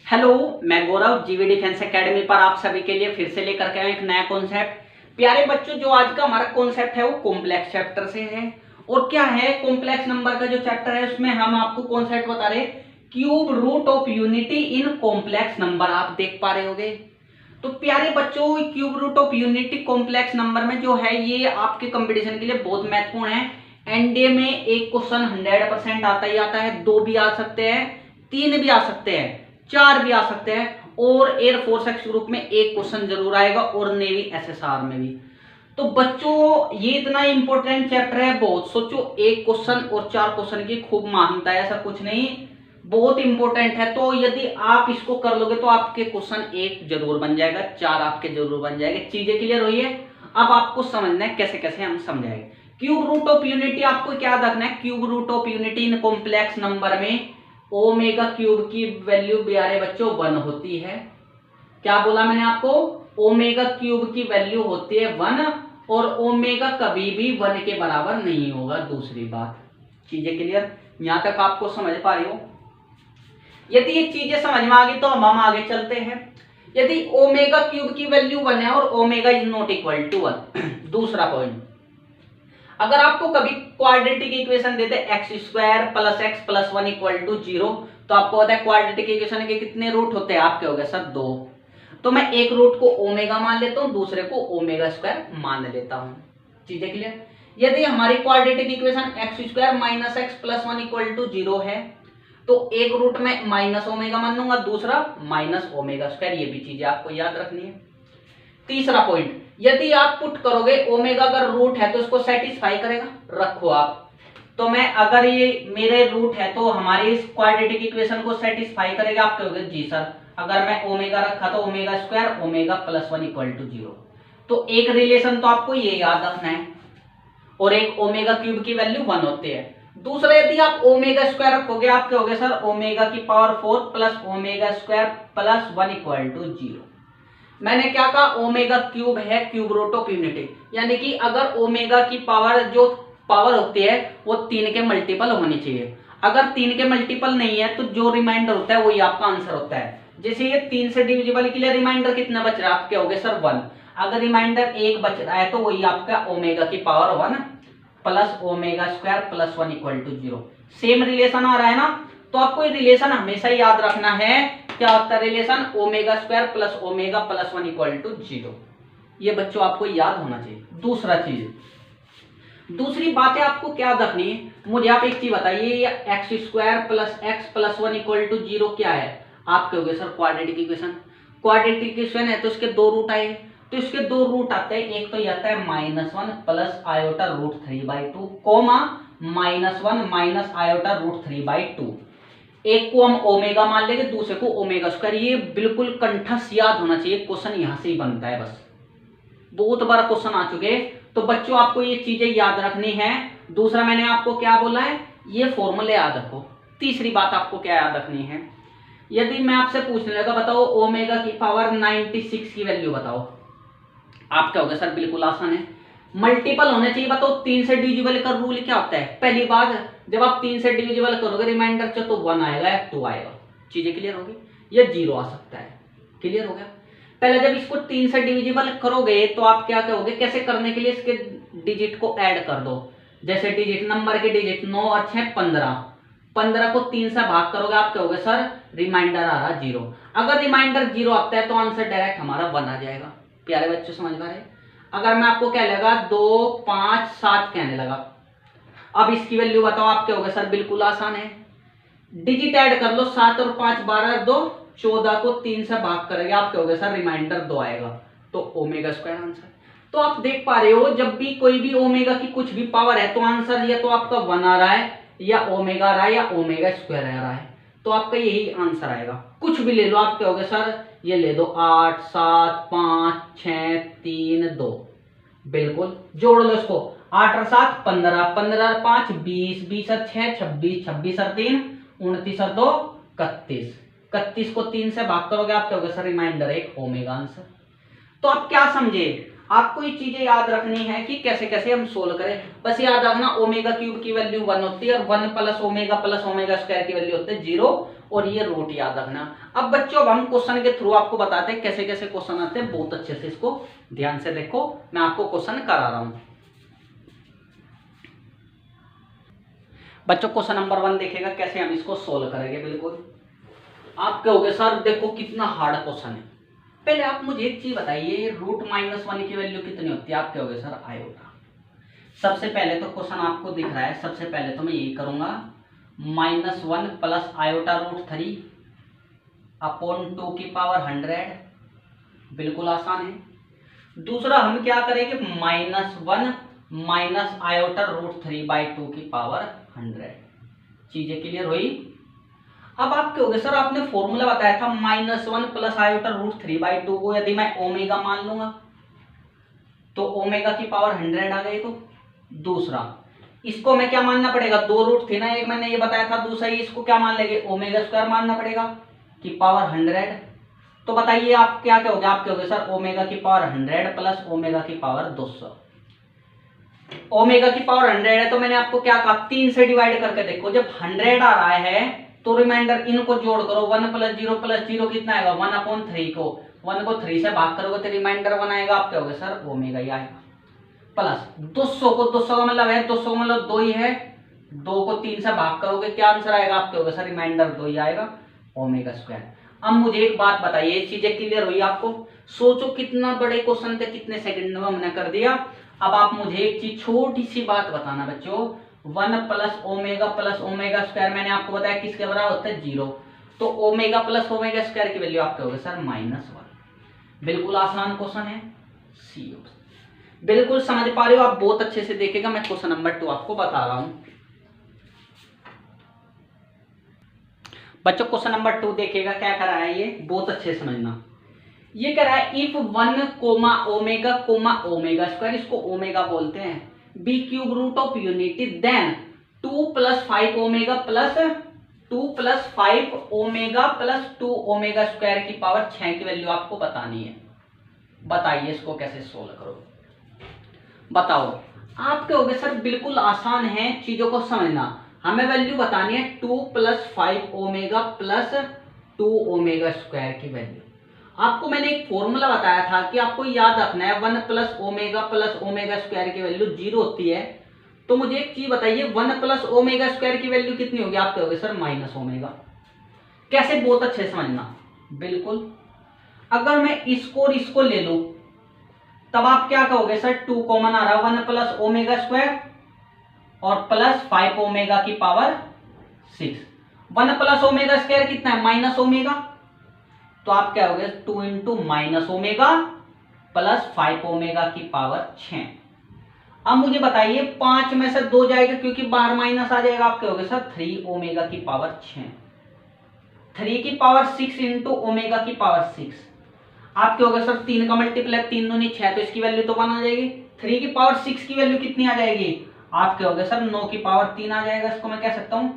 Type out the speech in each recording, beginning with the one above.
Hello, मैं गौरव जीवी defence academy पर आप सभी के लिए फिर से लेकर के आए एक नया कॉन्सेप्ट। प्यारे बच्चों, जो आज का हमारा कॉन्सेप्ट है वो कॉम्प्लेक्स चैप्टर से है। और क्या है कॉम्प्लेक्स नंबर का जो चैप्टर है उसमें हम आपको कॉन्सेप्ट बता रहे हैं, cube root of unity in complex number. आप देख पा रहे होगे। तो प्यारे बच्चों, cube root of unity complex number में जो है ये आपके कंपटीशन के लिए बहुत महत्वपूर्ण है। एनडीए में एक क्वेश्चन 100% आता ही आता है, 2 भी आ सकते हैं, 3 भी आ सकते हैं, 4 भी आ सकते हैं, और एयरफोर्स एक्स ग्रुप में एक क्वेश्चन जरूर आएगा, और नेवी एसएसआर में भी। तो बच्चों ये इतना इंपॉर्टेंट चैप्टर है, बहुत सोचो, एक क्वेश्चन और 4 क्वेश्चन की खूब महानता है, ऐसा कुछ नहीं, बहुत इंपॉर्टेंट है। तो यदि आप इसको कर लोगे तो आपके क्वेश्चन 1 जरूर बन जाएगा, 4 आपके जरूर बन जाएंगे। चीजें क्लियर हुई है? अब आपको समझना है कैसे कैसे हम समझाएंगे। क्यूब रूट ऑफ यूनिटी आपको क्या रखना है, cube root of unity in complex number में ओमेगा क्यूब की वैल्यू प्यारे बच्चों 1 होती है। क्या बोला मैंने आपको? ओमेगा क्यूब की वैल्यू होती है 1, और ओमेगा कभी भी 1 के बराबर नहीं होगा। दूसरी बात, चीजें क्लियर? यहां तक आपको समझ पा रही हो? यदि ये चीजें समझ में आ गई तो हम आगे चलते हैं। यदि ओमेगा क्यूब की वैल्यू 1 है और omega is not equal to 1, दूसरा पॉइंट, अगर आपको कभी क्वाड्रेटिक इक्वेशन देते x square plus x plus 1 equal to 0, तो आपको पता है क्वाड्रेटिक इक्वेशन के कितने रूट होते हैं? आपके हो गए सर 2। तो मैं एक रूट को ओमेगा मान लेता हूं, दूसरे को ओमेगा स्क्वायर मान लेता हूं। चीजें क्लियर? यदि हमारी quadratic equation x square minus x plus 1 equal to 0 है, तो एक रूट में माइनस ओमेगा मान लूंगा, दूसरा माइनस ओमेगा स्क्वायर। ये भी चीजें आपको याद रखनी है। तीसरा पॉइंट, यदि आप पुट करोगे ओमेगा अगर रूट है तो इसको सेटिस्फाई करेगा, रखो आप। तो मैं अगर ये मेरे रूट है तो हमारी इस क्वाड्रेटिक इक्वेशन को सेटिस्फाई करेगा। आप कहोगे जी सर, अगर मैं ओमेगा रखा तो omega square omega plus 1 equal to 0। तो एक रिलेशन तो आपको ये याद रखना है, और एक ओमेगा क्यूब की वैल्यू 1 होती है। दूसरा, यदि आप ओमेगा स्क्वायर रखोगे, आप कहोगे सर ओमेगा की power 4 plus omega square plus 1 equal to 0। मैंने क्या कहा? ओमेगा क्यूब है क्यूब रूट ऑफ यूनिटी, यानी कि अगर ओमेगा की पावर जो पावर होती है वो 3 के मल्टीपल होनी चाहिए। अगर 3 के मल्टीपल नहीं है तो जो रिमाइंडर होता है वही आपका आंसर होता है। जैसे ये 3 से डिविजिबल के लिए रिमाइंडर कितना बच रहा है? आप क्या होगे सर 1। अगर रिमाइंडर 1 बच रहा है तो वही आपका ओमेगा की power 1 plus omega square plus 1 equal to 0। Same relation आ रहा है ना? तो आपको ये रिलेशन हमेशा याद रखना है। क्या होता है relation? Omega square plus omega plus 1 equal to 0। ये बच्चों आपको याद होना चाहिए। दूसरी बात है आपको क्या रखनी है, मुझे आप एक चीज बताइए, x square plus x plus 1 equal to 0 क्या है? आप कहोगे sir quadratic equation. Quadratic equation है तो इसके 2 रूट आए, तो इसके 2 रूट आते हैं। एक तो ये आता है -1 plus iota root 3/2 comma -1 minus iota root 3/2। एक को हम ओमेगा मान लेंगे, दूसरे को ओमेगा स्क्वायर। ये बिल्कुल कंठस्थ याद होना चाहिए, क्वेश्चन यहां से ही बनता है बस। बहुत बार क्वेश्चन आ चुके हैं, तो बच्चों आपको ये चीजें याद रखनी है। दूसरा मैंने आपको क्या बोला है, ये फॉर्मूले याद रखो। तीसरी बात आपको क्या याद रखनी है, यदि मैं आपसे पूछने लगा बताओ ओमेगा की पावर 96 की वैल्यू बताओ, आप क्या होगा सर? बिल्कुल आसान है, मल्टीपल होने चाहिए। बताओ 3 से डिविजिबल का रूल क्या होता है? पहली बात, जब आप 3 से डिविजिबल करोगे रिमाइंडर तो 1 आएगा या 2 आएगा। चीजें क्लियर होगी? या 0 आ सकता है। क्लियर हो गया? पहले जब इसको 3 से डिविजिबल करोगे तो आप क्या कहोगे? कैसे करने के लिए इसके डिजिट को ऐड कर दो। जैसे डिजिट, नंबर के डिजिट 9 और 6 15, 15 को 3 से भाग करोगे, आप कहोगे सर रिमाइंडर आ रहा 0। अगर रिमाइंडर 0 आता है तो आंसर डायरेक्ट हमारा 1 आ जाएगा। प्यारे बच्चों समझ पा रहे? अगर मैं आपको क्या लगा 2 5 7 कहने लगा, अब इसकी वैल्यू बताओ, आप क्या होगा सर? बिल्कुल आसान है, डिजिट ऐड कर लो, 7 और 5 12 2 14 को 3 से भाग करेंगे, आप क्या होगा सर? रिमाइंडर 2 आएगा, तो ओमेगा स्क्वायर आंसर। तो आप देख पा रहे हो, जब भी कोई भी ओमेगा की कुछ भी पावर है तो आंसर या तो आपका 1 आ रहा है, या ओमेगा आ रहा है, या ओमेगा स्क्वायर आ रहा है, तो आपका यही आंसर आएगा। कुछ भी ले लो, आप क्या होगा सर? ये ले दो 8 7 5 6 3 2, बिल्कुल जोड़ लो इसको, 8 और 7 15, 15 और 5 20, 20 और 6 26, 26 और 3 29 और 2 31, 31 को 3 से भाग करोगे, आप क्या होगा सर? Reminder 1 omega answer. तो आप क्या समझे? आपको ये चीजें याद रखनी है कि कैसे कैसे हम सोल्व करें। बस याद रखना ओमेगा क्यूब की वैल्यू 1 होती है और 1 प्लस ओमेगा स्क्वायर की वैल्यू होती है 0 और ये रूट याद रखना। अब बच्चों अब हम क्वेश्चन के थ्रू आपको बताते हैं कैसे कैसे क्वेश्चन आते हैं, बहुत अच्छे से इसको ध्यान से देखो, मैं आपको क्वेश्चन करा रहा हूं। बच्चों क्वेश्चन नंबर 1 देखेगा कैसे हम इसको सोल्व करेंगे। बिल्कुल आप कहोगे सर देखो कितना हार्ड क्वेश्चन है। पहले आप मुझे एक चीज बताइए, रूट -1 की वैल्यू कितनी होती है? आप कहोगे सर आयोटा। सबसे पहले तो क्वेश्चन आपको दिख रहा है, सबसे पहले तो मैं यही करूंगा -1 प्लस आयोटा √3 अपॉन 2 की पावर 100। बिल्कुल आसान है। दूसरा हम क्या करेंगे, -1 माइनस आयोटा √3/2 की पावर 100। चीजें क्लियर हुई? अब आप कहोगे सर आपने फॉर्मूला बताया था -1 प्लस आयोटा √3/2 को यदि मैं ओमेगा मान लूंगा तो ओमेगा की पावर 100 आ गई। तो दूसरा इसको मैं क्या मानना पड़ेगा, 2 रूट थी ना, एक मैंने ये बताया था, दूसरा इसको क्या मान लेंगे, ओमेगा स्क्वायर मानना पड़ेगा की पावर 100। तो बताइए आप क्या कहोगे, आप कहोगे सर ओमेगा की पावर 100 प्लस ओमेगा की पावर 200। ओमेगा की पावर 100 है तो मैंने आपको क्या कहा, 3 से डिवाइड करके देखो, जब 100 आ रहा है तो रिमाइंडर इनको जोड़ करो, 1 प्लस 0 कितना आएगा, 1/3 को 1 को 3 से भाग करोगे तो रिमाइंडर 1 आएगा। आप कहोगे सर ओमेगा ही आएगा। प्लस 200 को 200 का मतलब है 200 का मतलब 2 ही है, 2 को 3 से भाग करोगे क्या आंसर आएगा, आप कहोगे सर रिमाइंडर 2 ही आएगा, ओमेगा स्क्वायर। अब मुझे एक बात बताइए, चीजें क्लियर हुई आपको? सोचो कितना बड़े क्वेश्चन थे, कितने सेकंड में हमने कर दिया। अब आप मुझे एक चीज छोटी सी बात बताना बच्चों, 1 प्लस ओमेगा स्क्वायर मैंने आपको बताया किसके बराबर होता है, 0। तो ओमेगा प्लस ओमेगा स्क्वायर की वैल्यू आप कहोगे सर -1। बिल्कुल आसान क्वेश्चन है, सी। बिल्कुल समझ पा रहे हो आप, बहुत अच्छे से देखेगा, मैं क्वेश्चन नंबर 2 आपको बता रहा हूं। बच्चों क्वेश्चन नंबर 2 देखेगा क्या कर रहा है, ये बहुत अच्छे से समझना। ये कह रहा है इफ 1 ओमेगा स्क्वायर, इसको ओमेगा बोलते हैं, be cube root of unity, then 2 + 5 omega plus 2 + 5 omega plus 2 omega square की पावर 6 की वैल्यू आपको बतानी है। बताइए इसको कैसे सोल्व करो, बताओ। आप कहोगे सर बिल्कुल आसान है, चीजों को समझना, हमें वैल्यू बतानी है 2 + 5 ओमेगा प्लस 2 ओमेगा स्क्वायर की वैल्यू। आपको मैंने एक फॉर्मूला बताया था कि आपको याद रखना है 1 प्लस ओमेगा स्क्वायर की वैल्यू 0 होती है। तो मुझे एक चीज बताइए, 1 प्लस ओमेगा स्क्वायर की वैल्यू कितनी होगी? आप कहोगे सर माइनस ओमेगा। कैसे? बहुत अच्छे समझना। बिल्कुल अगर मैं इसको और इसको ले लूं तब आप क्या कहोगे सर, 2 कॉमन आ रहा, 1 प्लस ओमेगा स्क्वायर और प्लस 5 ओमेगा की पावर 6। 1 प्लस ओमेगा स्क्वायर कितना है, माइनस ओमेगा, तो आप क्या होगे 2 into minus omega plus 5 omega की पावर 6। अब मुझे बताइए 5 में से 2 जाएगा क्योंकि बाहर माइनस आ जाएगा, आप कहोगे सर 3 ओमेगा की पावर 6, 3 की पावर 6 इंटू ओमेगा की पावर 6। आप कहोगे सर 3 का मल्टीप्लाई 3 दूनी 6, तो इसकी वैल्यू तो 1 आ जाएगी। 3 की पावर 6 की वैल्यू कितनी आ जाएगी? आप कहोगे सर 9 की पावर 3 आ जाएगा। इसको मैं कह सकता हूं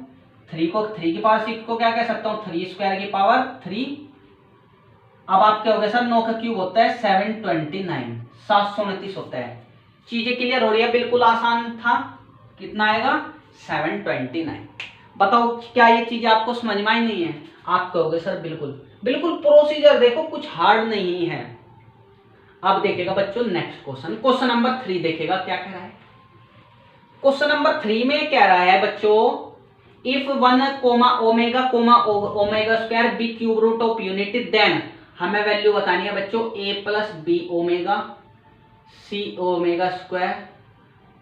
3 की पावर 6 को क्या कह सकता हूं, 3 स्क्वायर की पावर 3। अब आप कहोगे सर 9 का क्यूब होता है 729, 729 होता है। चीजें क्लियर हो रही है? बिल्कुल आसान था। कितना आएगा? 729। बताओ क्या ये चीजें आपको समझ में आई नहीं है? आप कहोगे सर बिल्कुल। बिल्कुल प्रोसीजर देखो, कुछ हार्ड नहीं है। अब देखेगा बच्चों नेक्स्ट क्वेश्चन नंबर 3 देखेगा क्या कह रहा है। क्वेश्चन नंबर 3 में कह रहा है बच्चों, if 1 omega square be cube root of unity, then हमें वैल्यू बतानी है बच्चों a plus b omega c omega square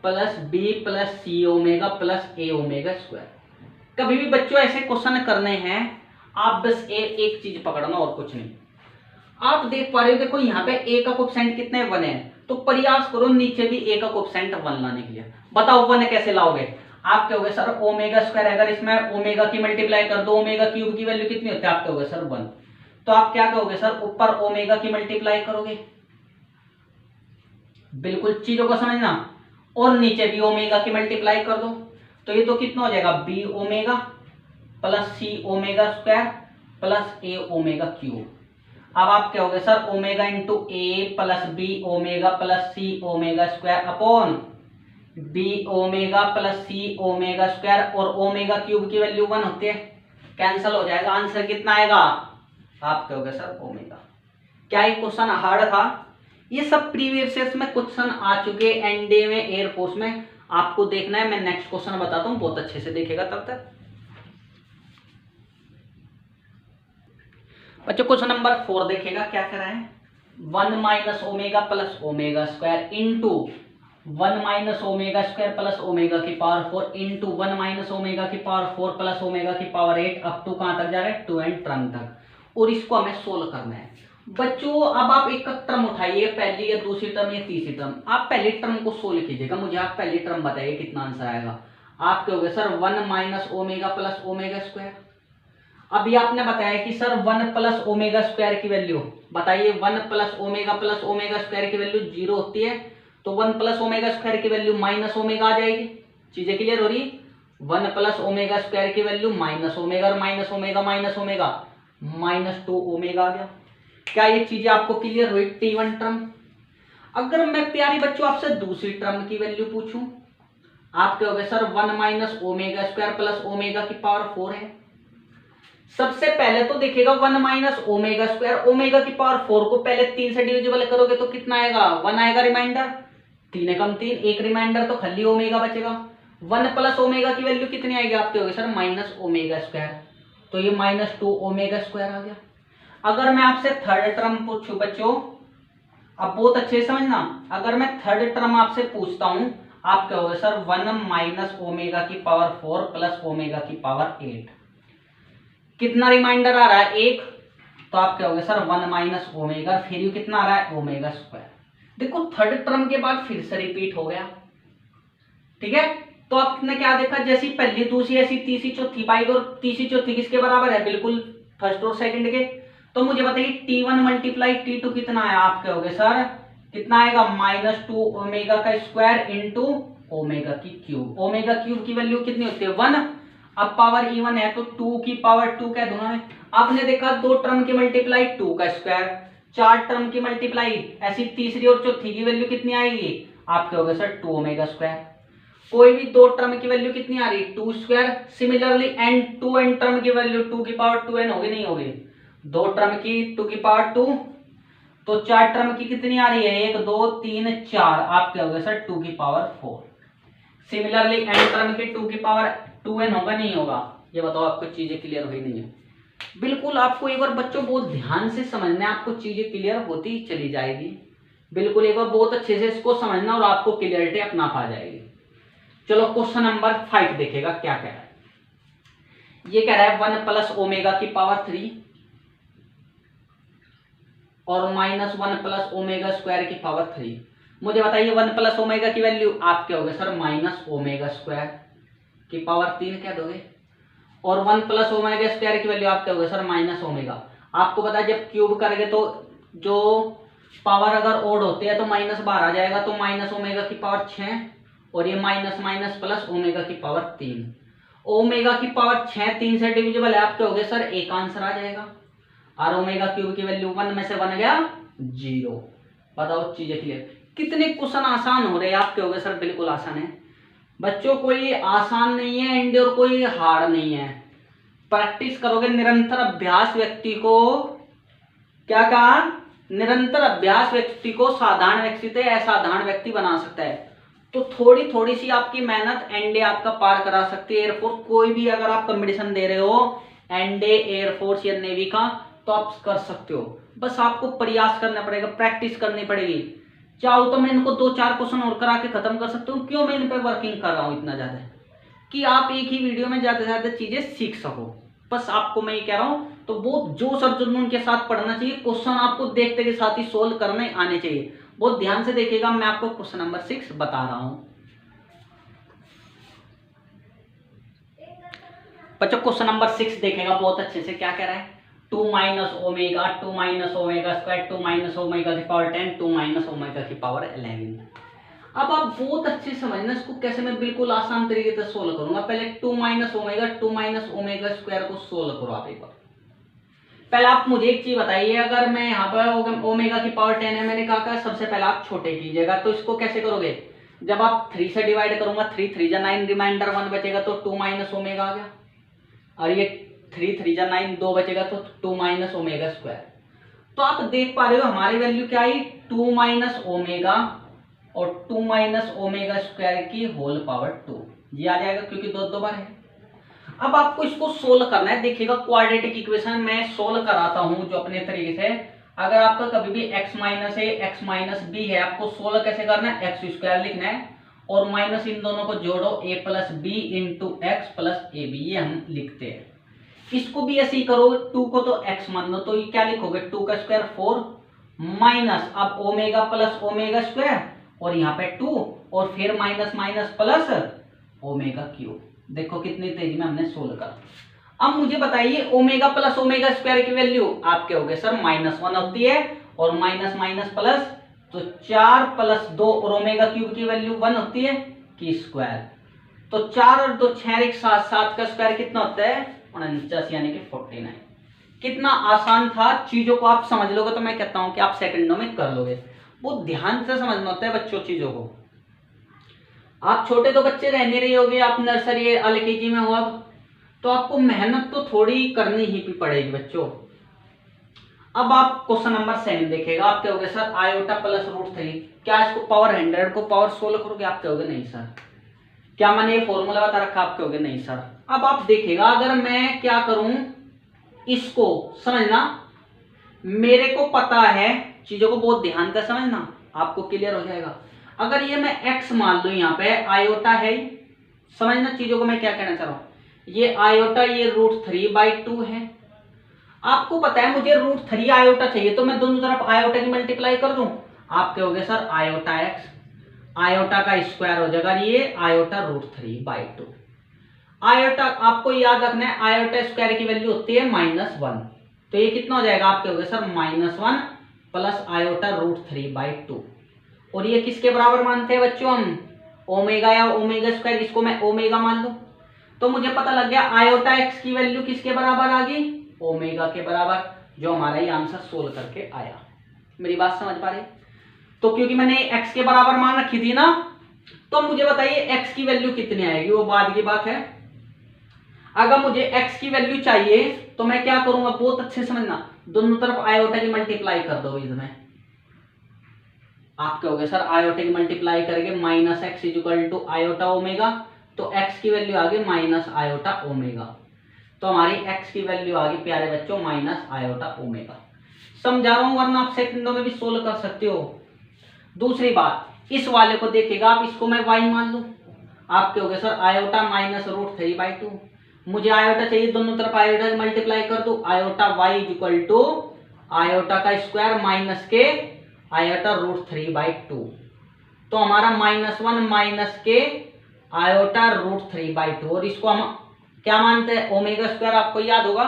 plus b plus c omega plus a omega square. कभी भी बच्चों ऐसे क्वेश्चन करने हैं, आप बस एक चीज पकड़ना और कुछ नहीं। आप देख पा रहे हो, देखो यहाँ पे a का कोएफिशिएंट कितने 1 है, तो प्रयास करो नीचे भी a का कोएफिशिएंट 1 लाने के लिए। बताओ 1 कैसे लाओगे? आप कहोगे सर ओमेगा स्क्वायर, अगर इसमें ओमेगा की मल्टीप्लाई कर दो, ओमेगा क्यूब की वैल्यू कितनी होती है? आप कहोगे सर 1। तो आप क्या कहोगे सर, ऊपर ओमेगा की मल्टीप्लाई करोगे। बिल्कुल चीजों को समझना, और नीचे भी ओमेगा की मल्टीप्लाई कर दो, तो ये तो कितना हो जाएगा, b omega plus c omega square plus a omega cube. अब आप क्या हो गए sir, omega into a plus b omega plus c omega square upon b omega plus c omega square, और ओमेगा क्यूब की वैल्यू 1 होती है, cancel हो जाएगा, आंसर कितना आएगा, आप क्या हो गए सर ओमेगा। क्या ये क्वेश्चन हार्ड था? ये सब प्रीवियस में क्वेश्चन आ चुके एनडीए में, एयरफोर्स में, आपको देखना है, मैं नेक्स्ट क्वेश्चन बताता हूं, बहुत अच्छे से देखेगा तब तक। बच्चों क्वेश्चन नंबर 4 देखेगा, क्या कह रहा है, 1 minus omega plus omega square into 1 minus omega square plus omega की पावर 4 इंटू 1 माइनस ओमेगा की पावर 4 प्लस ओमेगा की पावर 8 अप टू कहां तक जा रहा है, 2 एंड टर्म तक, और इसको हमें सोल्व करना है। बच्चों अब आप एक टर्म उठाइए, पहली या दूसरी टर्म या तीसरी टर्म, आप पहली टर्म को सोल्व कीजिएगा, मुझे आप पहली टर्म बताइए कितना आंसर आएगा। आप क्या हो गए sir, 1 minus omega plus omega square. अभी आपने बताया कि सर 1 प्लस ओमेगा स्क्वायर की वैल्यू बताइए, 1 प्लस ओमेगा स्क्वायर की वैल्यू 0 होती है, तो 1 प्लस ओमेगा स्क्वायर की वैल्यू माइनस ओमेगा आ जाएगी। चीजें क्लियर हो रही, 1 प्लस ओमेगा स्क्वायर की वैल्यू माइनस ओमेगा, और माइनस ओमेगा माइनस 2 ओमेगा आ गया। क्या ये चीजें आपको क्लियर हुई? T1 term. अगर मैं प्यारी बच्चों आपसे दूसरी टर्म की वैल्यू पूछूं, आप क्या हो गए sir, 1 minus omega square plus omega की पावर 4 है। सबसे पहले तो देखिएगा 1 माइनस ओमेगा स्क्वायर, ओमेगा की पावर 4 को पहले 3 से डिविजिबल करोगे तो कितना आएगा, 1 आएगा रिमाइंडर, 3 एकम 3, एक रिमाइंडर, तो खाली ओमेगा बचेगा। 1 प्लस ओमेगा की वैल्यू कितनी आएगी आपके, होगी सर माइनस ओमेगा स्क्वायर, तो ये माइनस 2 ओमेगा स्क्वायर आ गया। अगर मैं आपसे थर्ड टर्म पूछूं बच्चों, अब बहुत अच्छे से समझना, अगर मैं थर्ड टर्म आपसे पूछता हूं, आप क्या होगा सर, 1 माइनस ओमेगा की पावर 4 प्लस ओमेगा की पावर 8, कितना रिमाइंडर आ रहा है, 1, तो आप क्या होगा सर 1 माइनस ओमेगा, फिर यू कितना आ रहा है, ओमेगा स्क्वायर। देखो थर्ड टर्म के बाद फिर से रिपीट हो गया, ठीक है। तो आपने क्या देखा, जैसी पहली दूसरी ऐसी तीसरी चौथी पाएगी, और तीसरी चौथी किसके बराबर है, बिल्कुल फर्स्ट और सेकंड के। तो मुझे बताइए T1 मल्टीप्लाई T2 कितना है, आप क्या होगे सर, कितना आएगा, माइनस 2 ओमेगा का स्क्वायर इंटू ओमेगा की क्यूब। ओमेगा क्यूब की वैल्यू कितनी होती है, 1, अब पावर इवन है तो 2 की पावर 2 कह दूंगा मैं। आपने देखा 2 टर्म की मल्टीप्लाई 2 का स्क्वायर, 4 टर्म की मल्टीप्लाई, ऐसी तीसरी और चौथी की वैल्यू कितनी आएगी, आप क्या होगा सर 2 ओमेगा स्क्वायर। कोई भी 2 टर्म की वैल्यू कितनी आ रही, 2 square. Similarly n 2 n term की वैल्यू 2 की पावर 2n होगी, नहीं होगी, 2 टर्म की 2 की पावर 2, तो 4 टर्म की कितनी आ रही है, 1 2 3 4, आप क्या होगा सर 2 की पावर 4। सिमिलरली एन टर्म की 2 की पावर 2n होगा, नहीं होगा, ये बताओ आपको चीजें क्लियर हुई नहीं है। बिल्कुल आपको एक बार बच्चों बहुत ध्यान से समझना है, आपको चीजें क्लियर होती ही चली जाएगी। बिल्कुल एक बार बहुत अच्छे से इसको समझना और आपको क्लियरिटी अपना आ जाएगी। चलो क्वेश्चन नंबर 5 देखेगा, क्या कह रहा है, ये कह रहा है 1 प्लस ओमेगा की पावर 3 और माइनस 1 प्लस ओमेगा स्क्वायर की पावर 3। मुझे बताइए 1 प्लस ओमेगा की वैल्यू, आप क्या होगे सर माइनस ओमेगा स्क्वायर की पावर 3 कह दोगे, और 1 प्लस ओमेगा स्क्वायर की वैल्यू आप क्या होगे सर माइनस ओमेगा। आपको पता है जब क्यूब करेंगे तो जो पावर अगर ओड होते हैं तो माइनस बाहर आ जाएगा, तो माइनस ओमेगा की पावर 6, और ये माइनस माइनस प्लस ओमेगा की पावर 3। ओमेगा की पावर 6 3 से डिविजिबल है, आप क्या होगे सर एक आंसर आ जाएगा, और ओमेगा क्यूब की वैल्यू 1 में से 1 गया 0। बताओ चीजें क्लियर, कितने क्वेश्चन आसान हो रहे हैं, आप क्या होगे सर बिल्कुल आसान है बच्चों, कोई आसान नहीं है एंड और कोई हार्ड नहीं है। प्रैक्टिस करोगे, निरंतर अभ्यास व्यक्ति को, क्या कहा, निरंतर अभ्यास व्यक्ति को साधारण व्यक्ति से असाधारण व्यक्ति बना सकता है। तो थोड़ी थोड़ी सी आपकी मेहनत एनडीए आपका पार करा सकती है। एयरफोर्स कोई भी अगर आप कंपटीशन दे रहे हो एनडीए, एयरफोर्स या नेवी का, तो आप कर सकते हो, बस आपको प्रयास करना पड़ेगा, प्रैक्टिस करनी पड़ेगी। चाहो तो मैं इनको 2-4 क्वेश्चन और करा के खत्म कर सकता हूँ। क्यों मैं इन पे वर्किंग कर रहा हूँ इतना ज्यादा, कि आप एक ही वीडियो में ज्यादा से ज्यादा चीजें सीख सको, बस आपको मैं ये कह रहा हूँ। तो वो जो सर जुनून के साथ पढ़ना चाहिए, क्वेश्चन आपको देखते के साथ ही सोल्व करने आने चाहिए। बहुत ध्यान से देखिएगा, मैं आपको क्वेश्चन नंबर 6 बता रहा हूँ बच्चों। क्वेश्चन नंबर 6 देखेगा बहुत अच्छे से, क्या कह रहा है, 2 minus omega square 2 minus omega की पावर 10 2 माइनस ओमेगा की पावर 11। अब आप बहुत अच्छे से समझना इसको, कैसे मैं बिल्कुल आसान तरीके से सोल्व करूंगा। पहले 2 माइनस ओमेगा स्क्वायर को सोल्व करो आप एक बार। पहले आप मुझे एक चीज बताइए, अगर मैं यहाँ पर ओमेगा की पावर 10 है, मैंने कहा सबसे पहले आप छोटे कीजिएगा, तो इसको कैसे करोगे, जब आप 3 से डिवाइड करूंगा 3 3 जा 9, रिमाइंडर 1 बचेगा तो 2 माइनस ओमेगा आ गया, और ये 3 3 जा 9 2 बचेगा तो 2 माइनस ओमेगा स्क्वायर। तो आप देख पा रहे हो हमारी वैल्यू क्या आई, 2 माइनस ओमेगा और 2 माइनस ओमेगा स्क्वायर की होल पावर 2, ये आ जाएगा क्योंकि दो बार है। अब आपको इसको सोल्व करना है। देखिएगा क्वाड्रेटिक इक्वेशन मैं सोल्व कराता हूं जो अपने तरीके से। अगर आपका कभी भी x माइनस ए एक्स माइनस बी है, आपको सोल्व कैसे करना है, एक्स स्क्वायर लिखना है और माइनस इन दोनों को जोड़ो, a plus b into x plus a b, ये हम लिखते हैं। इसको भी ऐसे ही करो, 2 को तो x मान लो, तो ये क्या लिखोगे, 2 का स्क्वायर 4 माइनस अब ओमेगा प्लस ओमेगा स्क्वायर और यहाँ पे 2 और फिर minus minus plus omega cube. देखो कितनी तेजी में हमने सोल्व करा। अब मुझे बताइए ओमेगा प्लस ओमेगा स्क्वायर की वैल्यू आप क्या हो गए सर, -1 होती है और माइनस माइनस प्लस, तो 4 प्लस 2 और ओमेगा क्यूब की वैल्यू 1 होती है की स्क्वायर, तो 4 और 2 6 एक 7 का स्क्वायर कितना होता है 49, यानी कि 49। कितना आसान था, चीजों को आप समझ लोगे तो मैं कहता हूं कि आप सेकंडों में कर लोगे। बहुत ध्यान से समझना होता है बच्चों चीजों को। आप छोटे तो बच्चे रह नहीं रही होगे, आप नर्सरी LKG में हो अब, तो आपको मेहनत तो थोड़ी करनी ही पड़ेगी बच्चों। अब आप क्वेश्चन नंबर 7 देखेगा, आप कहोगे सर आयोटा प्लस √3, क्या इसको पावर 100 को पावर सोल्व करोगे, आप कहोगे नहीं सर। क्या मैंने ये फॉर्मूला बता रखा, आप कहोगे नहीं सर। अब आप देखेगा अगर मैं क्या करूं, इसको समझना, मेरे को पता है, चीजों को बहुत ध्यान से समझना, आपको क्लियर हो जाएगा। अगर ये मैं x मान लू, यहाँ पे आयोटा है, समझना चीजों को मैं क्या कहना चाह रहा हूं, ये आयोटा ये √3/2 है। आपको पता है मुझे √3 आयोटा चाहिए, तो मैं दोनों तरफ आयोटा की मल्टीप्लाई कर दूं, आप कहोगे सर आयोटा x, आयोटा का स्क्वायर हो जाएगा, ये आयोटा √3/2। आयोटा आपको याद रखना है, आयोटा स्क्वायर की वैल्यू होती है -1, तो ये कितना हो जाएगा, आप कहोगे सर -1 प्लस आयोटा √3/2, और ये किसके बराबर मानते हैं बच्चों हम, ओमेगा या ओमेगा स्क्वायर, इसको मैं ओमेगा मान लूं, तो मुझे पता लग गया आयोटा x की वैल्यू किसके बराबर आ गई, ओमेगा के बराबर, जो हमारा ये आंसर सोल्व करके आया। मेरी बात समझ पा रहे, तो क्योंकि मैंने x के बराबर मान रखी थी ना, तो मुझे बताइए x की वैल्यू कितनी आएगी, वो बाद की बात है। अगर मुझे x की वैल्यू चाहिए तो मैं क्या करूंगा, बहुत अच्छे समझना, दोनों तरफ आयोटा की मल्टीप्लाई कर दो इसमें। आप कहोगे सर आयोटा की मल्टीप्लाई करेंगे, -x इक्वल आयोटा ओमेगा, तो x की वैल्यू आ गई माइनस आयोटा ओमेगा, तो हमारी x की वैल्यू आ गई प्यारे बच्चों माइनस आयोटा ओमेगा। समझा रहा हूं, वरना आप सेकंडों में भी सोल्व कर सकते हो। दूसरी बात, इस वाले को देखिएगा आप, इसको मैं y मान लूं, आप कहोगे सर आयोटा -√3/2, मुझे आयोटा चाहिए, दोनों तरफ आयोटा मल्टीप्लाई कर दो, iota y equal to iota का स्क्वायर माइनस के आयोटा √3/2, तो हमारा -1 माइनस के आयोटा √3/2, और इसको हम क्या मानते हैं, ओमेगा स्क्वायर, आपको याद होगा।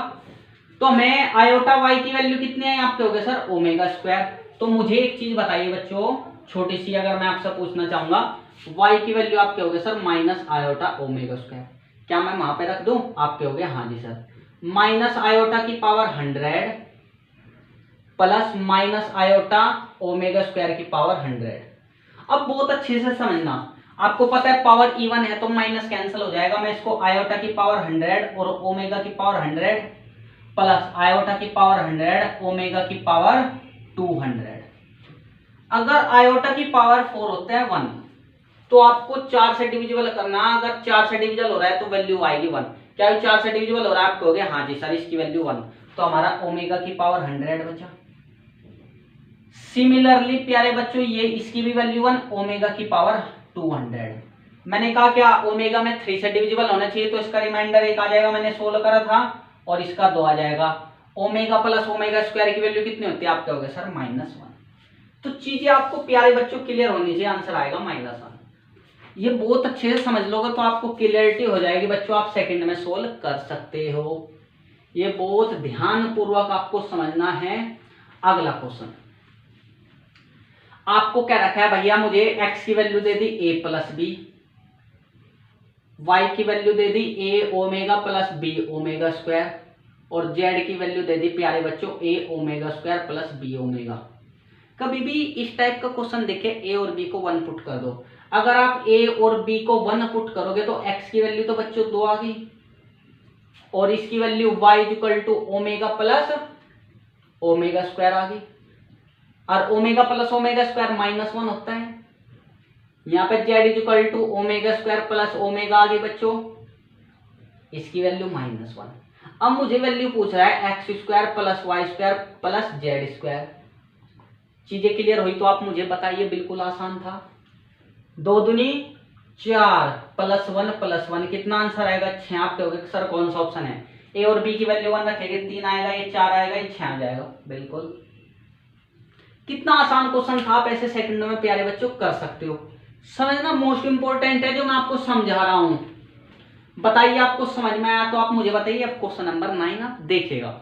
तो मैं आयोटा y की वैल्यू कितनी है, आप कहोगे सर ओमेगा स्क्वायर। तो मुझे एक चीज बताइए बच्चों छोटी सी, अगर मैं आपसे पूछना चाहूंगा y की वैल्यू, आप कहोगे sir minus iota omega square, क्या मैं वहां पे रख दूं, आप कहोगे हाँ जी सर, माइनस आयोटा की power 100 plus minus iota omega square की पावर 100। अब बहुत अच्छे से समझना, आपको पता है पावर इवन है तो माइनस कैंसिल हो जाएगा, मैं इसको आयोटा की पावर 100 और ओमेगा की पावर 100 प्लस आयोटा की पावर 100 ओमेगा की पावर 200। अगर आयोटा की पावर 4 होता है 1, तो आपको 4 से डिविजिबल करना, अगर 4 से डिविजिबल हो रहा है तो वैल्यू आएगी 1। क्या 4 से डिविजिबल हो रहा है, आप कहोगे हाँ जी सर इसकी वैल्यू 1, तो हमारा ओमेगा की पावर 100 बचा। सिमिलरली प्यारे बच्चों ये इसकी भी वैल्यू 1, ओमेगा की पावर 200। मैंने कहा क्या ओमेगा में 3 से डिविजिबल होना चाहिए, तो इसका रिमाइंडर 1 आ जाएगा, मैंने सोल्व करा था, और इसका 2 आ जाएगा। ओमेगा प्लस ओमेगा स्क्वायर की वैल्यू कितनी होती है, आप कहोगे सर -1। तो चीजें आपको प्यारे बच्चों क्लियर होनी चाहिए, आंसर आएगा -1। ये बहुत अच्छे से समझ लोगे तो आपको क्लियरिटी हो जाएगी बच्चों, आप सेकंड में सोल्व कर सकते हो। ये बहुत ध्यान पूर्वक आपको समझना है। अगला क्वेश्चन आपको क्या रखा है भैया, मुझे x की वैल्यू दे दी a प्लस बी, y की वैल्यू दे दी a omega plus b omega square, और जेड की वैल्यू दे दी प्यारे बच्चों a omega square plus b omega. कभी भी इस टाइप का क्वेश्चन देखे ए और बी को 1 पुट कर दो। अगर आप ए और बी को 1 पुट करोगे तो एक्स की वैल्यू तो बच्चों 2 आ गई और इसकी value y equal to omega plus omega square आ गई। और ओमेगा प्लस ओमेगा स्क्वायर -1 होता है। यहाँ पे z equal to omega square plus omega आ गई बच्चों, इसकी वैल्यू -1। अब मुझे वैल्यू पूछ रहा है x square plus y square plus z square. चीजें क्लियर हुई तो आप मुझे बताइए, बिल्कुल आसान था। 2 दूनी 4 +1 कितना आंसर आएगा 6। आप कहोगे सर कौन सा ऑप्शन है? ए और बी की वैल्यू 1 रखेंगे 3 आएगा, ये 4 आएगा, ये 6 आ जाएगा। बिल्कुल, कितना आसान क्वेश्चन था। आप ऐसे सेकंडों में प्यारे बच्चों कर सकते हो। समझना मोस्ट इंपोर्टेंट है जो मैं आपको समझा रहा हूं। बताइए आपको समझ में आया तो आप मुझे बताइए। अब क्वेश्चन नंबर 9 आप देखिएगा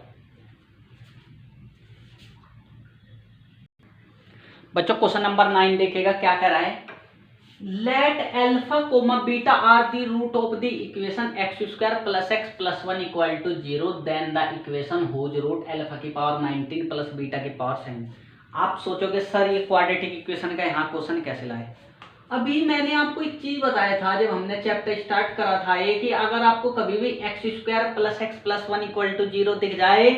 बच्चों। क्वेश्चन नंबर 9 देखिएगा क्या कह रहा है। Let alpha comma beta are the root of the equation x square plus x plus 1 equal to 0 then the equation whose root alpha की पावर 19 प्लस बीटा की पावर 7। आप सोचोगे सर ये क्वाड्रेटिक इक्वेशन का यहाँ क्वेश्चन कैसे लाए। अभी मैंने आपको एक चीज बताया था जब हमने चैप्टर स्टार्ट करा था ये कि अगर आपको कभी भी x square plus x plus 1 equal to 0 दिख जाए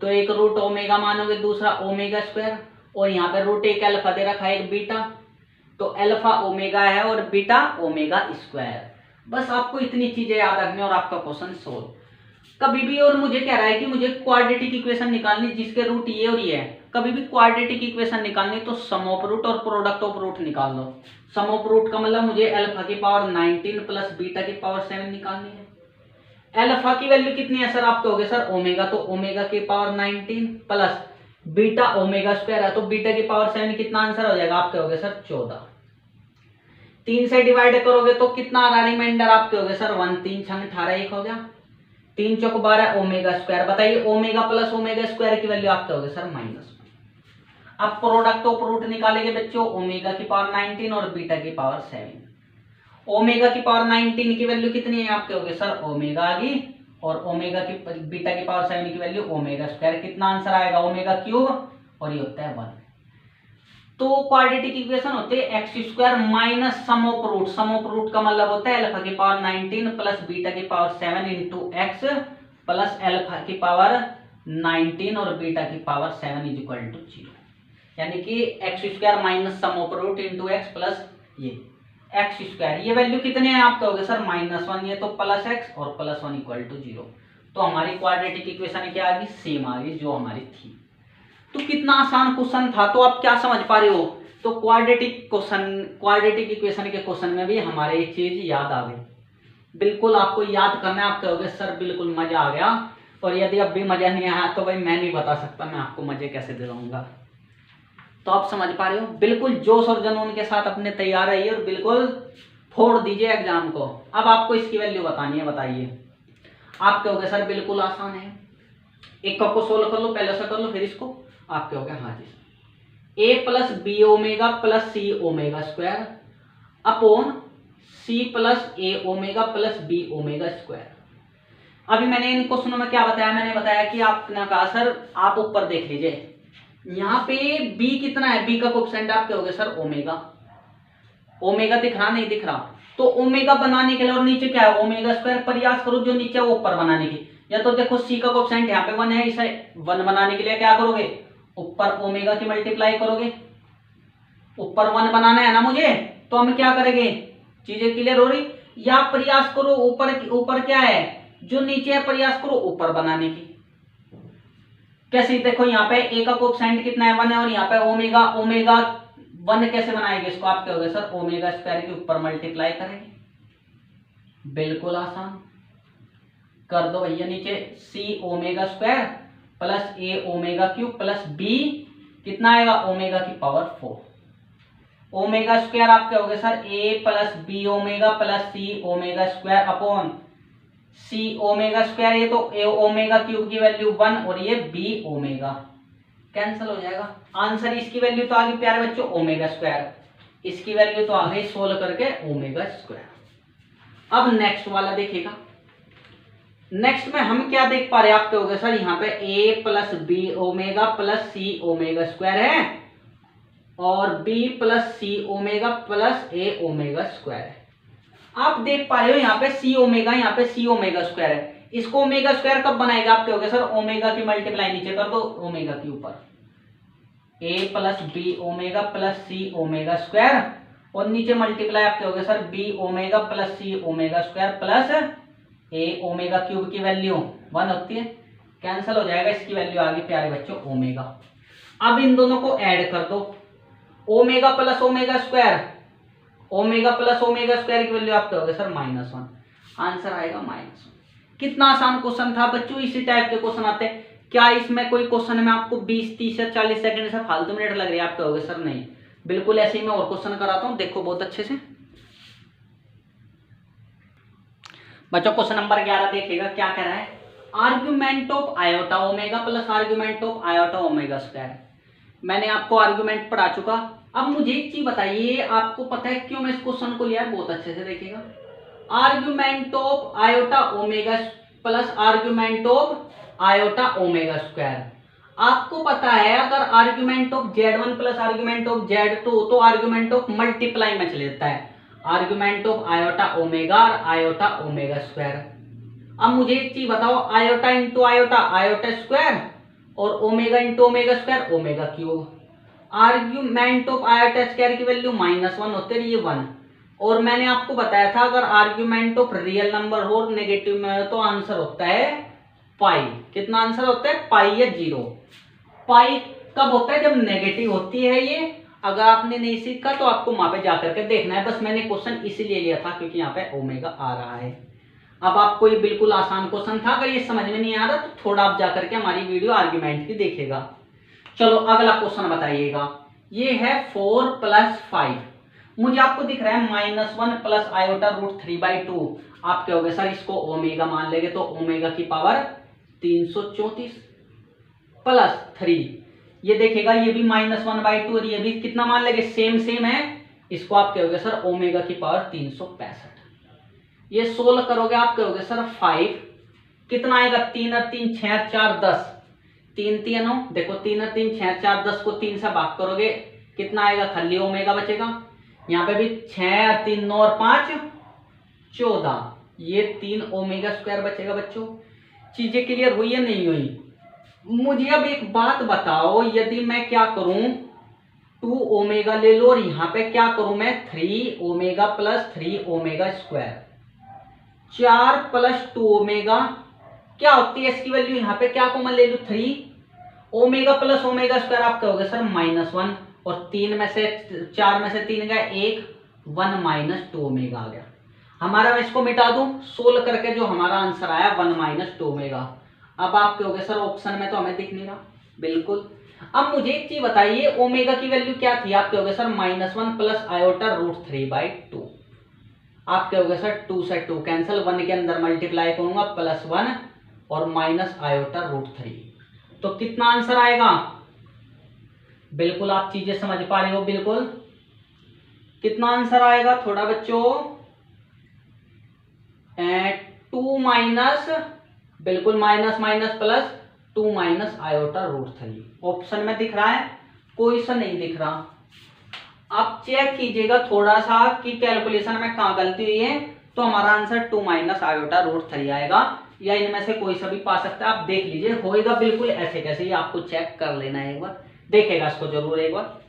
तो एक रूट ओमेगा मानोगे, दूसरा ओमेगा स्क्वायर, और यहाँ पे रूट एक अल्फा दे रखा है एक बीटा, तो अल्फा ओमेगा है और बीटा ओमेगा स्क्वायर। बस आपको इतनी चीजें याद रखनी और आपका क्वेश्चन सोल्व। कभी भी और मुझे कह रहा है कि मुझे क्वाड्रेटिक इक्वेशन निकालनी जिसके रूट ये और ये है। कभी भी क्वाड्रेटिक इक्वेशन निकालनी तो सम ऑफ रूट और प्रोडक्ट ऑफ रूट निकाल दो। सम ऑफ रूट का मतलब मुझे अल्फा की पावर 19 प्लस बीटा की पावर 7 निकालनी है। अल्फा की वैल्यू कितनी है सर? आप कहोगे सर ओमेगा, तो ओमेगा की power 19 plus beta omega square है तो बीटा की पावर 7 कितना आंसर हो जाएगा? आप कहोगे सर 14। 3 से डिवाइड करोगे तो कितना आ रहा रिमाइंडर? आप कहोगे सर 1 3 6 18 1 हो गया। 3 चौक 12 ओमेगा स्क्वायर। बताइए ओमेगा प्लस ओमेगा स्क्वायर की वैल्यू आप कहोगे सर -1। अब प्रोडक्ट ऑफ रूट निकालेंगे बच्चों, ओमेगा की पावर 19 और बीटा की पावर 7। ओमेगा की पावर 19 की वैल्यू कितनी है? आप कहोगे सर ओमेगा आ गई, और ओमेगा की बीटा की पावर 7 की वैल्यू ओमेगा स्क्वायर। कितना आंसर आएगा? ओमेगा क्यूब, और ये होता है 1। तो क्वाड्रेटिक इक्वेशन होते हैं x square minus sum of root. Sum of root का मतलब होता है अल्फा की पावर 19 प्लस बीटा की power 7 into x plus alpha की पावर 19 और बीटा की पावर 7 इज इक्वल टू 0। यानी कि x square minus sum of root into x plus ये एक्स स्क्वायर। ये वैल्यू कितने हैं? आप कहोगे सर -1, ये तो प्लस एक्स और प्लस 1 इक्वल टू 0। तो हमारी क्वाड्रेटिक इक्वेशन क्या आ गई? सेम आ गई जो हमारी थी। तो कितना आसान क्वेश्चन था। तो आप क्या समझ पा रहे हो? तो क्वाड्रेटिक इक्वेशन के क्वेश्चन में भी हमारे एक चीज याद आ गई। बिल्कुल आपको याद करना है। आप कहोगे सर बिल्कुल मजा आ गया, और यदि अब भी मजा नहीं आया तो भाई मैं नहीं बता सकता मैं आपको मजे कैसे दिलाऊंगा। तो आप समझ पा रहे हो। बिल्कुल जोश और जुनून के साथ अपने तैयार रहिए और बिल्कुल फोड़ दीजिए एग्जाम को। अब आपको इसकी वैल्यू बतानी है। बताइए। आप कहोगे सर बिल्कुल आसान है, एक कप को सोल्व कर लो, पहले से कर लो फिर इसको। आप कहोगे हाँ जी। A plus b omega plus c omega square upon c plus a omega plus b omega square. अभी मैंने इन क्वेश्चनों में क्या बताया? मैंने बताया कि आपने कहा सर आप ऊपर देख लीजिए, यहाँ पे b कितना है? b का कोएफिशिएंट आप कहोगे सर ओमेगा। ओमेगा दिख रहा नहीं दिख रहा? तो ओमेगा बनाने के लिए, और नीचे क्या है? Omega square. प्रयास करो जो नीचे वो ऊपर बनाने की। या तो देखो c का कोएफिशिएंट यहाँ पे 1 है, इसे 1 बनाने के लिए क्या करोगे? ऊपर ओमेगा की मल्टीप्लाई करोगे। ऊपर 1 बनाना है ना मुझे, तो हम क्या करेंगे? चीजें क्लियर हो रही? या प्रयास करो ऊपर क्या है जो नीचे है, प्रयास करो ऊपर बनाने की। कैसे? देखो यहाँ पे ए का कोएफिशिएंट कितना है? 1 है, और यहाँ पे ओमेगा 1 कैसे बनाएंगे इसको? आप कहोगे सर ओमेगा स्क्वायर के ऊपर मल्टीप्लाई करेंगे। बिल्कुल आसान कर दो भैया। नीचे सी omega square plus a omega cube plus B कितना आएगा? ओमेगा की पावर 4। ओमेगा स्क्वायर आप कहोगे सर ए plus b omega plus c omega square upon सी ओमेगा स्क्वायर। ये तो ए ओमेगा क्यूब की वैल्यू 1 और ये बी ओमेगा कैंसिल हो जाएगा। आंसर इसकी वैल्यू तो आ गई प्यारे बच्चों ओमेगा स्क्वायर, इसकी वैल्यू तो आ गई सोल्व करके ओमेगा स्क्वायर। अब नेक्स्ट वाला देखिएगा। नेक्स्ट में हम क्या देख पा रहे हैं, आप कहोगे सर यहाँ पे a plus b omega plus c omega square है और b plus c omega plus a omega square है। आप देख पा रहे हो यहाँ पे सी ओमेगा, यहाँ पे सी ओमेगा स्क्वायर है। इसको ओमेगा स्क्वायर कब बनाएगा, आप कहोगे सर ओमेगा की मल्टीप्लाई नीचे कर दो ओमेगा के ऊपर, a plus b omega plus c omega square और नीचे मल्टीप्लाई आप कहोगे sir b omega plus c omega square plus a omega cube की वैल्यू 1 होती है, कैंसिल हो जाएगा, इसकी वैल्यू आ गई प्यारे बच्चों ओमेगा। अब इन दोनों को ऐड कर दो, omega plus omega square, omega plus omega square की वैल्यू आप कहोगे सर -1, आंसर आएगा -1। कितना आसान क्वेश्चन था बच्चों, इसी टाइप के क्वेश्चन आते हैं। क्या इसमें कोई क्वेश्चन में आपको 20, 30 या 40 सेकंड से फालतू मिनट लग रही है, आप कहोगे सर नहीं, बिल्कुल ऐसे ही मैं और क्वेश्चन कराता हूं, देखो बहुत अच्छे से बच्चों। क्वेश्चन नंबर 11 देखिएगा क्या कह रहा है, argument of iota omega plus argument of iota omega square. मैंने आपको आर्ग्यूमेंट पढ़ा चुका। अब मुझे एक चीज बताइए, आपको पता है क्यों मैं इस क्वेश्चन को लिया है, बहुत अच्छे से देखिएगा। Argument of iota omega plus argument of iota omega square. आपको पता है अगर argument of Z1 plus argument of Z2 तो आर्ग्यूमेंट ऑफ मल्टीप्लाई में चले जाता है, आर्ग्यूमेंट ऑफ आयोटा ओमेगा और आयोटा ओमेगा स्क्वायर। अब मुझे एक चीज बताओ, iota into iota iota square और omega into omega square omega cube. Argument of iota square की वैल्यू -1 होती है, ये 1। और मैंने आपको बताया था अगर आर्ग्यूमेंट ऑफ रियल नंबर हो नेगेटिव में हो तो आंसर होता है पाई। कितना आंसर होता है, पाई या 0। पाई कब होता है, जब नेगेटिव होती है ये। अगर आपने नहीं सीखा तो आपको वहां पे जाकर के देखना है, बस मैंने क्वेश्चन इसीलिए लिया था क्योंकि यहाँ पे ओमेगा आ रहा है। अब आपको ये बिल्कुल आसान क्वेश्चन था, अगर ये समझ में नहीं आ रहा तो थोड़ा आप जाकर के हमारी वीडियो आर्ग्यूमेंट की देखिएगा। चलो अगला क्वेश्चन बताइएगा, ये है 4 + 5। मुझे आपको दिख रहा है -1 प्लस आयोटा √3/2। आप कहोगे सर इसको ओमेगा मान लेंगे तो ओमेगा की पावर 334 प्लस 3, ये देखेगा ये भी -1/2 और ये भी कितना मान लेंगे, सेम सेम है, इसको आप कहोगे सर ओमेगा की पावर 365। ये 16 करोगे आप कहोगे सर 5, कितना आएगा, 3 और 3 6 और 4 10, 3 3 9, देखो 3 और 3 6 4 10 को 3 से भाग करोगे कितना आएगा, खाली ओमेगा बचेगा। यहाँ पे भी 6 और 3 9 और 5 14, ये 3 ओमेगा स्क्वायर बचेगा। बच्चों चीजें क्लियर हुई या नहीं हुई? मुझे अब एक बात बताओ, यदि मैं क्या करूं 2 ओमेगा ले लो और यहां पे क्या करूं मैं 3 omega plus 3 omega square, 4 + 2 omega क्या होती है इसकी वैल्यू, यहां पे क्या कॉमन ले लूं 3 ओमेगा प्लस ओमेगा स्क्वायर, आप कहोगे सर -1 और 3 में से 4 में से 3 गया 1 2 ओमेगा आ गया हमारा। मैं इसको मिटा दूं, सोल्व करके जो हमारा आंसर आया 1 2 ओमेगा। अब आप कहोगे सर ऑप्शन में तो हमें दिख नहीं रहा, बिल्कुल। अब मुझे एक चीज बताइए, ओमेगा की वैल्यू क्या थी, आप कहोगे सर -1 प्लस आयोटा √3/2। आप कहोगे सर 2 से 2 कैंसिल, 1 के अंदर मल्टीप्लाई करूंगा +1 और माइनस आयोटा √3, तो कितना आंसर आएगा? बिल्कुल आप चीजें समझ पा रहे हो, बिल्कुल कितना आंसर आएगा थोड़ा बच्चों, 2 माइनस, बिल्कुल minus minus plus 2 minus iota √3। Option में दिख रहा है, कोई सा नहीं दिख रहा। आप चेक कीजिएगा थोड़ा सा कि कैलकुलेशन में कहां गलती हुई है, तो हमारा आंसर 2 माइनस आयोटा √3 आएगा, या इनमें से कोई सा भी पा सकता है। आप देख लीजिए होएगा बिल्कुल ऐसे कैसे, ये आपको चेक कर लेना है, एक बार देखेगा इसको जरूर एक बार।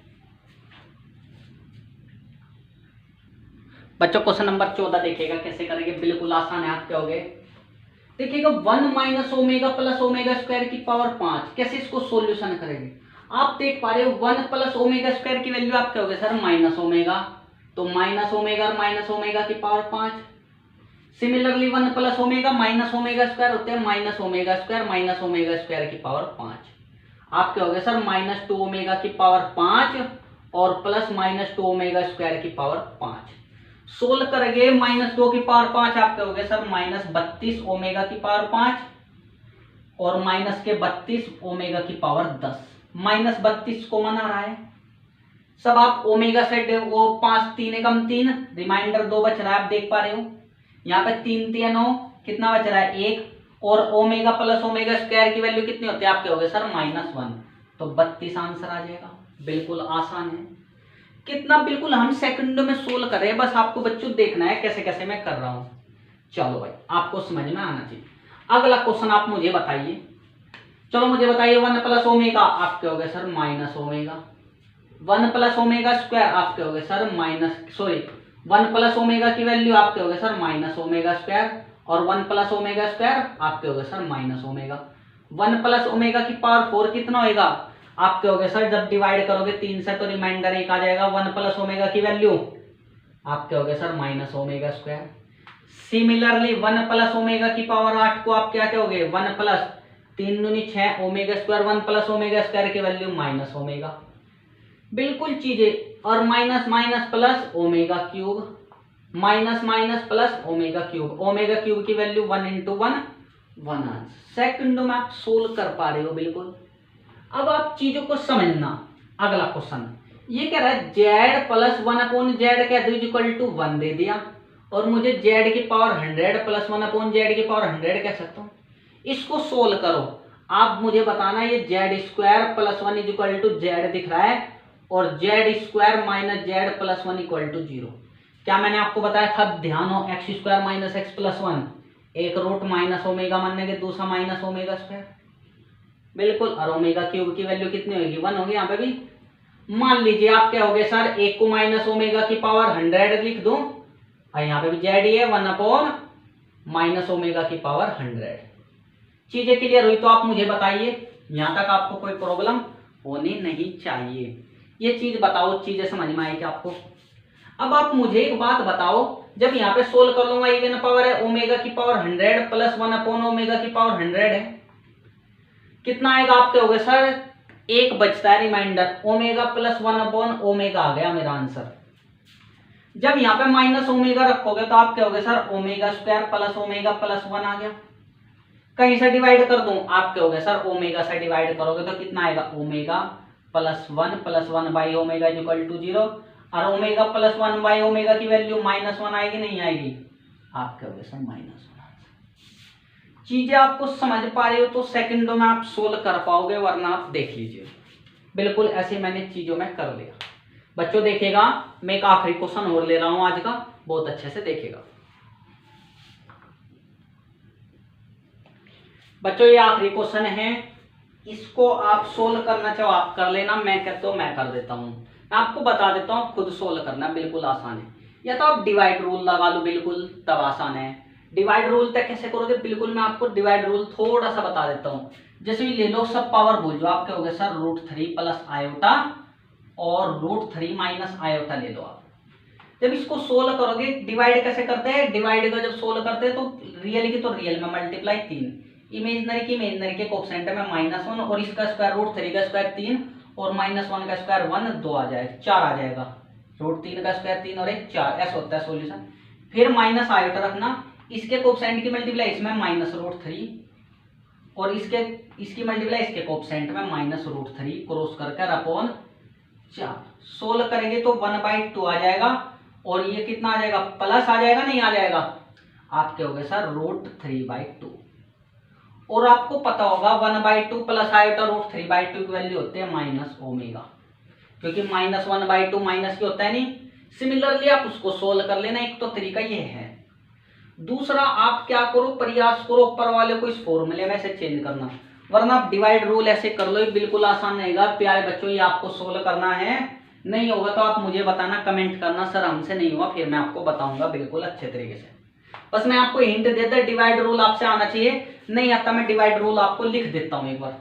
बच्चों क्वेश्चन नंबर 14 देखिएगा कैसे करेंगे, बिल्कुल आसान है। आप कहोगे देखिएगा 1 - ओमेगा प्लस ओमेगा स्क्वायर की पावर 5, कैसे इसको सॉल्यूशन करेंगे? आप देख पा रहे हो 1 + ओमेगा स्क्वायर की वैल्यू आप कहोगे सर -ओमेगा, तो -ओमेगा और -ओमेगा की power 5। Similarly 1 + omega -omega square होते हैं -ओमेगा स्क्वायर ओमेगा स्क्वायर की पावर 5। आप कहोगे सर -2 ओमेगा की पावर 5 और प्लस -2 ओमेगा स्क्वायर की पावर 5। सोल्व करेंगे -2 की पावर 5, आप कहोगे सर -32 ओमेगा की पावर 5 और माइनस के 32 ओमेगा की पावर 10। -32 कॉमन आ रहा है सब, आप ओमेगा से वो 5 3 एकम 3, रिमाइंडर 2 बच रहा है, आप देख पा रहे हो। यहाँ पे 3 3 9 कितना बच रहा है 1, और ओमेगा प्लस ओमेगा स्क्वायर की वैल्यू कितनी होती है आपके हो गए सर -1, तो 32 आंसर आ जाएगा। बिल्कुल आसान है, कितना बिल्कुल हम सेकंडों में सोल्व कर रहे हैं, बस आपको बच्चों देखना है कैसे कैसे मैं कर रहा हूं। चलो भाई आपको समझ में आना चाहिए। अगला क्वेश्चन आप मुझे बताइए, चलो मुझे बताइए 1 प्लस ओमेगा आपके हो गए sir minus omega, 1 plus omega square आपके हो गए सर 1 प्लस ओमेगा की वैल्यू आपके हो गए सर माइनस ओमेगा स्क्वायर, और 1 प्लस ओमेगा स्क्वायर आपके हो गए sir minus omega. 1 plus omega की पावर 4 कितना होएगा आपके हो गए सर, जब डिवाइड करोगे 3 से तो रिमाइंडर 1 आ जाएगा। 1 प्लस ओमेगा की वैल्यू आपके हो गए sir minus omega square. Similarly 1 plus omega की पावर 8 को आप क्या कहोगे 1 प्लस 3 दूनी 6 omega square, 1 plus omega square की वैल्यू माइनस ओमेगा। बिल्कुल चीजें, और minus minus plus omega cube, minus minus plus omega cube, omega cube की वैल्यू 1 × 1 1 आंसर। सेकंडों में आप सोल्व कर पा रहे हो बिल्कुल। अब आप चीजों को समझना। अगला क्वेश्चन ये कह रहा है z प्लस 1/z का इक्वल टू 1 दे दिया, और मुझे z की पावर 100 प्लस 1/z की पावर 100 कह सकता हूँ। इसको सोल्व करो, आप मुझे बताना ये z² plus 1 equal to z दिख रहा है, और z² minus z plus 1 equal to 0। क्या मैंने आपको बताया था, ध्यान हो, x² माइनस x प्लस 1, एक रूट माइनस ओमेगा मानने के, दूसरा माइनस ओमेगा स्क्वायर। बिल्कुल, और ओमेगा क्यूब की वैल्यू कितनी होगी 1 होगी। यहाँ पे भी मान लीजिए आप क्या हो गए सर, एक को माइनस ओमेगा की पावर 100 लिख दूं, और यहाँ पे भी जेड ही है 1/ माइनस ओमेगा की पावर 100। चीजें क्लियर हुई तो आप मुझे बताइए, यहाँ तक आपको कोई प्रॉब्लम होनी नहीं चाहिए। ये चीज बताओ, चीजें समझ में आई क्या आपको। अब आप मुझे एक बात बताओ, जब यहाँ पे सोल्व कर लूंगा, इवन पावर है ओमेगा की पावर 100 प्लस 1/ ओमेगा की पावर 100 है, कितना आएगा आपके हो गए सर, एक बचता है रिमाइंडर, ओमेगा प्लस 1/ ओमेगा आ गया मेरा आंसर। जब यहाँ पे माइनस ओमेगा रखोगे तो आप क्या हो गए sir, omega square plus omega plus 1 आ गया। कहीं से डिवाइड कर दूं, आप क्या हो गए सर, ओमेगा से डिवाइड करोगे तो कितना आएगा, omega plus 1 plus 1 omega equal to 0, और ओमेगा प्लस 1 ओमेगा की वैल्यू -1 आएगी नहीं आएगी, आप क्या हो गए सर -1। चीजें आपको समझ पा रहे हो तो सेकंडों में आप सोल्व कर पाओगे, वरना आप देख लीजिए बिल्कुल ऐसे मैंने चीजों में कर लिया। बच्चों देखिएगा, मैं एक आखिरी क्वेश्चन और ले रहा हूं आज का, बहुत अच्छे से देखिएगा बच्चों। ये आखिरी क्वेश्चन है, इसको आप सोल्व करना चाहो आप कर लेना, मैं कहता हूं मैं कर देता हूं। मैं आपको बता देता हूं, खुद सोल्व करना बिल्कुल आसान है, या तो आप डिवाइड रूल लगा लो, बिल्कुल तब आसान है। डिवाइड रूल तक कैसे करोगे, बिल्कुल मैं आपको डिवाइड रूल थोड़ा सा बता देता हूँ। जैसे ले लो, सब पावर भूल जाओ, आप क्या हो गए सर, √3 प्लस आयोटा और √3 माइनस आयोटा ले लो आप। जब इसको सोल्व करोगे, डिवाइड कैसे करते हैं, डिवाइड को जब सोल्व करते हैं तो रियल की तो रियल में मल्टीप्लाई 3, इमेजनरी की इमेजनरी के कोफिशिएंट में -1, और इसका स्क्वायर √3 का स्क्वायर 3, और -1 का स्क्वायर 1, 2 आ जाएगा, 4 आ जाएगा। √3 का स्क्वायर 3 और 1 4, ऐसा होता है सोल्यूशन। फिर माइनस आयोटा रखना, इसके कोफिशिएंट की मल्टीप्लाई इसमें -√3, और इसकी मल्टीप्लाई इसके कोफिशिएंट में -√3 क्रॉस करके अपॉन 4। सोल्व करेंगे तो 1/2 आ जाएगा, और ये कितना आ जाएगा, प्लस आ जाएगा नहीं आ जाएगा, आप क्या हो गए सर, √3/2। और आपको पता होगा 1/2 प्लस आयोटा √3/2 की वैल्यू होती है माइनस ओमेगा, क्योंकि -1/2 माइनस की होता है नहीं। सिमिलरली आप उसको सोल्व कर लेना, एक तो तरीका ये है। दूसरा आप क्या करो, प्रयास करो ऊपर वाले को इस फॉर्मूले में से चेंज करना, वरना आप डिवाइड रूल ऐसे कर लो, बिल्कुल आसान रहेगा। प्यारे बच्चों, ये आपको सोल्व करना है, नहीं होगा तो आप मुझे बताना, कमेंट करना सर हमसे नहीं हुआ, फिर मैं आपको बताऊंगा बिल्कुल अच्छे तरीके से। बस मैं आपको हिंट देता, डिवाइड रूल आपसे आना चाहिए, नहीं आता मैं डिवाइड रूल आपको लिख देता हूँ एक बार,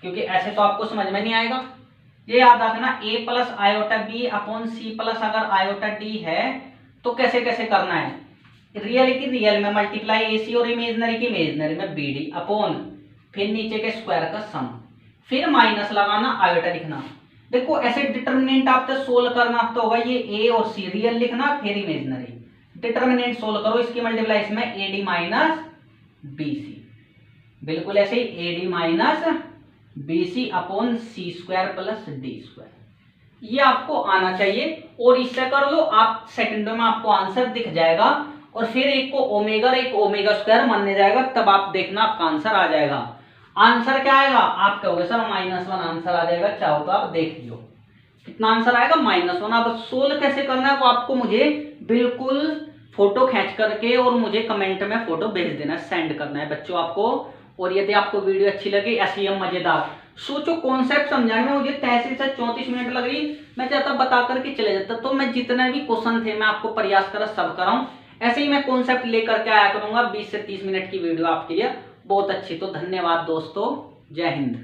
क्योंकि ऐसे तो आपको समझ में नहीं आएगा। ये याद रखना, a plus iota b upon c plus अगर आयोटा डी है तो कैसे कैसे करना है, रियल की रियल में मल्टीप्लाई एसी और इमेजनरी की इमेजनरी में बीडी अपॉन, फिर नीचे के स्क्वायर का सम, फिर माइनस लगाना, आयोटा लिखना। देखो ऐसे डिटरमिनेंट आपको सोल्व करना तो होगा, ये ए और सी रियल लिखना, फिर इमेजनरी, डिटरमिनेंट सोल्व करो, इसकी मल्टीप्लाई इसमें एडी माइनस बीसी, बिल्कुल ऐसे ही एडी माइनस बीसी अपॉन सी स्क्वायर प्लस डी स्क्वायर, ये आपको आना चाहिए। और इससे कर लो आप, सेकंडों में आपको आंसर दिख जाएगा। और फिर एक को ओमेगा और एक ओमेगा स्क्वायर मानने जाएगा, तब आप देखना आपका आंसर आ जाएगा। आंसर क्या आएगा, आप कहोगे सर -1 आंसर आ जाएगा, चाहो तो आप देख लियो कितना आंसर आएगा -1। अब सोल्व कैसे करना है वो आपको मुझे बिल्कुल फोटो खींच करके और मुझे कमेंट में फोटो भेज देना, सेंड करना है बच्चों आपको। और यदि आपको वीडियो अच्छी लगी ऐसी मजेदार, सोचो कॉन्सेप्ट समझाने में मुझे 33 से 34 मिनट लग रही, मैं चाहता बता करके चले जाता। तो मैं जितने भी क्वेश्चन थे मैं आपको प्रयास करा सब कराऊं, ऐसे ही मैं कॉन्सेप्ट लेकर के आया करूंगा। 20 से 30 मिनट की वीडियो आपके लिए बहुत अच्छी। तो धन्यवाद दोस्तों, जय हिंद।